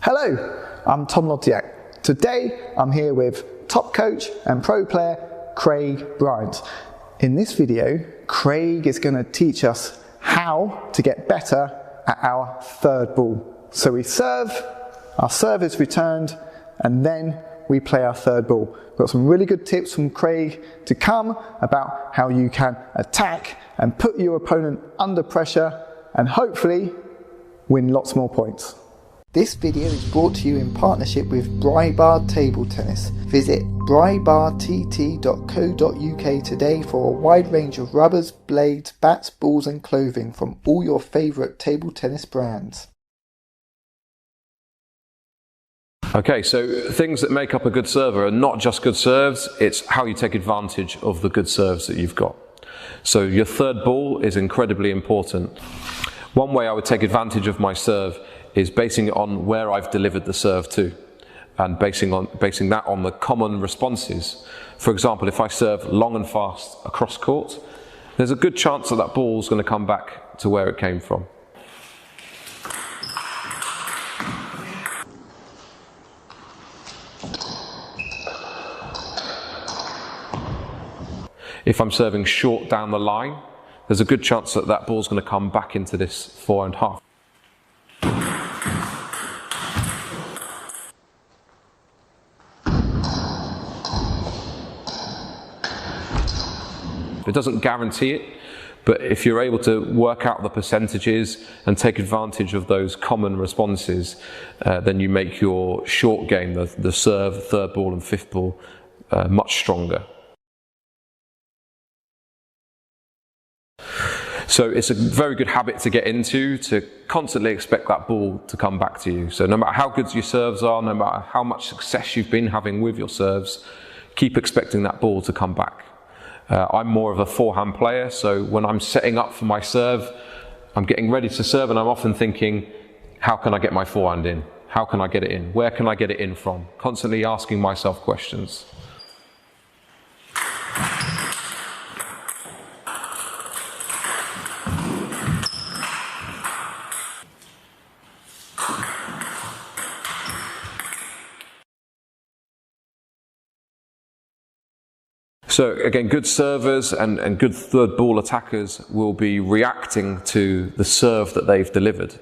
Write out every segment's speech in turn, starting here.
Hello, I'm Tom Loddiak. Today I'm here with top coach and pro player Craig Bryant. In this video, Craig is going to teach us how to get better at our third ball. So we serve, our serve is returned, and then we play our third ball. We've got some really good tips from Craig to come about how you can attack and put your opponent under pressure and hopefully win lots more points. This video is brought to you in partnership with Brybar Table Tennis. Visit brybartt.co.uk today for a wide range of rubbers, blades, bats, balls and clothing from all your favourite table tennis brands. Okay, so things that make up a good server are not just good serves, it's how you take advantage of the good serves that you've got. So your third ball is incredibly important. One way I would take advantage of my serve is basing it on where I've delivered the serve to, and basing that on the common responses. For example, if I serve long and fast across court, there's a good chance that that ball is going to come back to where it came from. If I'm serving short down the line, there's a good chance that that ball's going to come back into this 4.5. It doesn't guarantee it, but if you're able to work out the percentages and take advantage of those common responses, then you make your short game, the serve, third ball and fifth ball, much stronger. So it's a very good habit to get into, to constantly expect that ball to come back to you. So no matter how good your serves are, no matter how much success you've been having with your serves, keep expecting that ball to come back. I'm more of a forehand player, so when I'm setting up for my serve, I'm getting ready to serve and I'm often thinking, how can I get my forehand in? How can I get it in? Where can I get it in from? Constantly asking myself questions. So again, good servers and good third ball attackers will be reacting to the serve that they've delivered.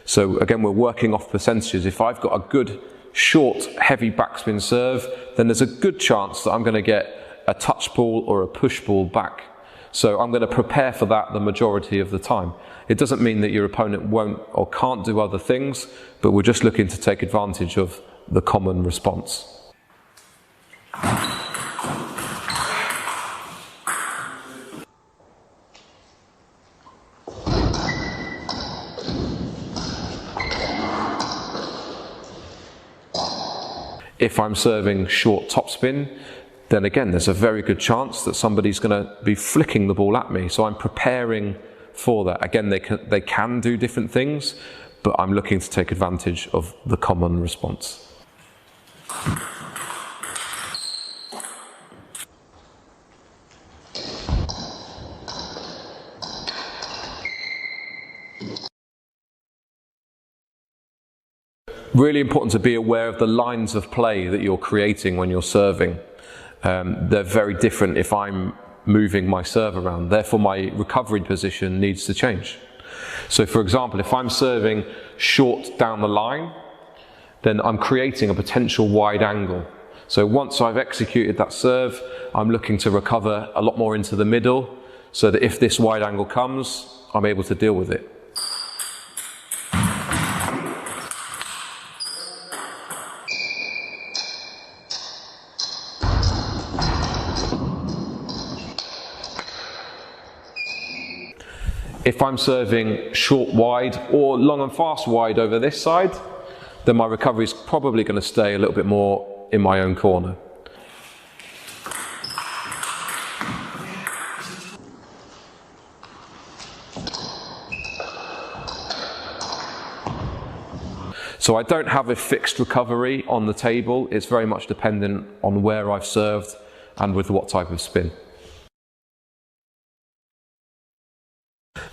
So again, we're working off percentages. If I've got a good, short, heavy backspin serve, then there's a good chance that I'm going to get a touch ball or a push ball back. So I'm going to prepare for that the majority of the time. It doesn't mean that your opponent won't or can't do other things, but we're just looking to take advantage of the common response. If I'm serving short topspin, then again, there's a very good chance that somebody's going to be flicking the ball at me. So I'm preparing for that. Again, they can do different things, but I'm looking to take advantage of the common response. Really important to be aware of the lines of play that you're creating when you're serving. They're very different if I'm moving my serve around. Therefore, my recovery position needs to change. So for example, if I'm serving short down the line, then I'm creating a potential wide angle. So once I've executed that serve, I'm looking to recover a lot more into the middle so that if this wide angle comes, I'm able to deal with it. If I'm serving short wide or long and fast wide over this side, then my recovery is probably going to stay a little bit more in my own corner. So I don't have a fixed recovery on the table. It's very much dependent on where I've served and with what type of spin.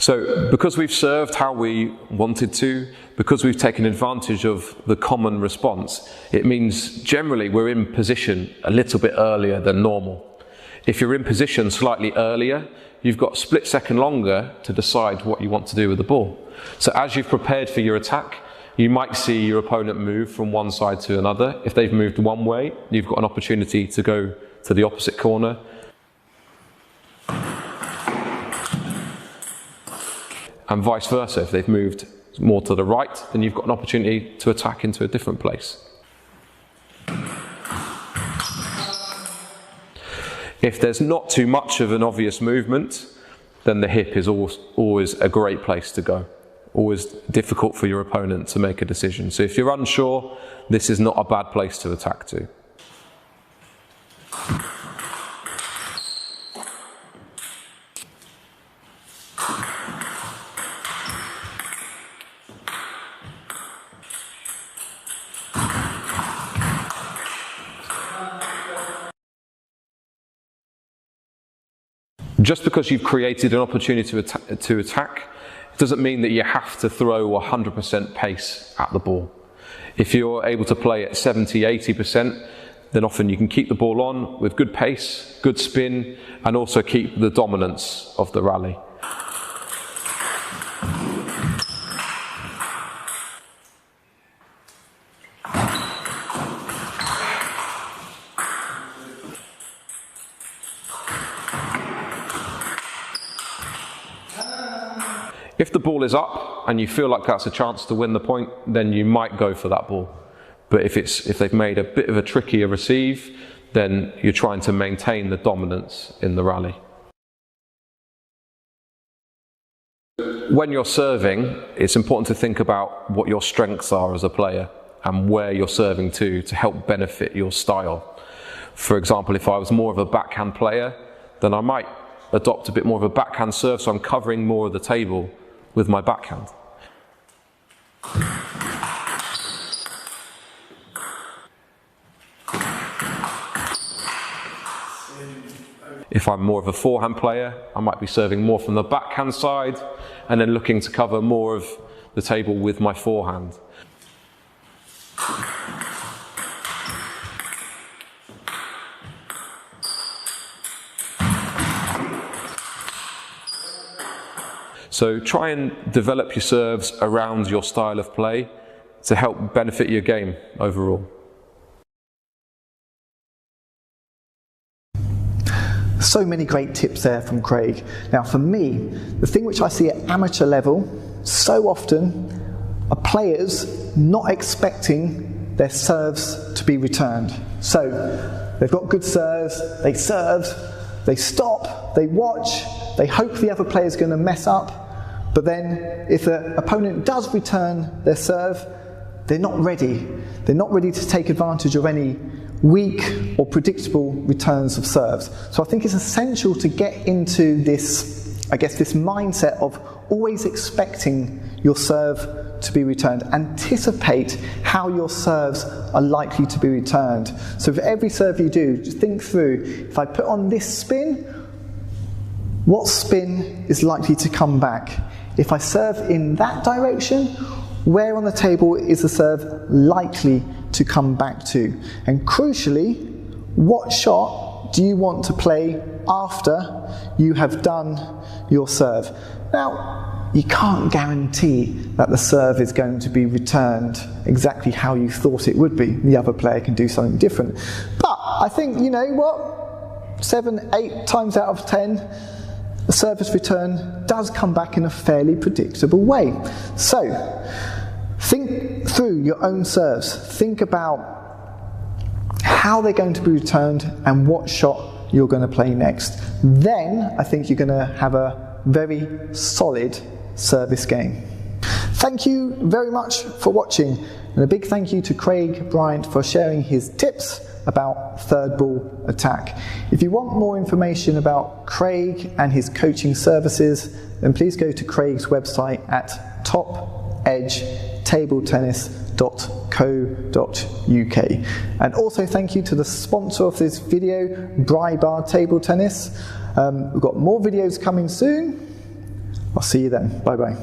So because we've served how we wanted to, because we've taken advantage of the common response, it means generally we're in position a little bit earlier than normal. If you're in position slightly earlier, you've got a split second longer to decide what you want to do with the ball. So as you've prepared for your attack, you might see your opponent move from one side to another. If they've moved one way, you've got an opportunity to go to the opposite corner. And vice versa, if they've moved more to the right, then you've got an opportunity to attack into a different place. If there's not too much of an obvious movement, then the hip is always a great place to go. Always difficult for your opponent to make a decision. So if you're unsure, this is not a bad place to attack to. Just because you've created an opportunity to attack, it doesn't mean that you have to throw 100% pace at the ball. If you're able to play at 70, 80%, then often you can keep the ball on with good pace, good spin, and also keep the dominance of the rally. If the ball is up and you feel like that's a chance to win the point, then you might go for that ball. But if they've made a bit of a trickier receive, then you're trying to maintain the dominance in the rally. When you're serving, it's important to think about what your strengths are as a player and where you're serving to help benefit your style. For example, if I was more of a backhand player, then I might adopt a bit more of a backhand serve, so I'm covering more of the table with my backhand. If I'm more of a forehand player, I might be serving more from the backhand side and then looking to cover more of the table with my forehand. So try and develop your serves around your style of play to help benefit your game overall. So many great tips there from Craig. Now for me, the thing which I see at amateur level so often are players not expecting their serves to be returned. So they've got good serves, they serve, they stop, they watch, they hope the other player is going to mess up, but then if the opponent does return their serve, they're not ready. They're not ready to take advantage of any weak or predictable returns of serves. So I think it's essential to get into this, this mindset of always expecting your serve to be returned. Anticipate how your serves are likely to be returned. So for every serve you do, just think through, if I put on this spin, what spin is likely to come back? If I serve in that direction, where on the table is the serve likely to come back to? And crucially, what shot do you want to play after you have done your serve? Now, you can't guarantee that the serve is going to be returned exactly how you thought it would be. The other player can do something different. But I think, 7, 8 times out of 10, the service return does come back in a fairly predictable way. So, think through your own serves. Think about how they're going to be returned and what shot you're going to play next. Then, I think you're going to have a very solid service game. Thank you very much for watching, and a big thank you to Craig Bryant for sharing his tips about third ball attack. If you want more information about Craig and his coaching services, then please go to Craig's website at topedgetabletennis.co.uk. And also thank you to the sponsor of this video, Bry Bar Table Tennis. We've got more videos coming soon. I'll see you then. Bye bye.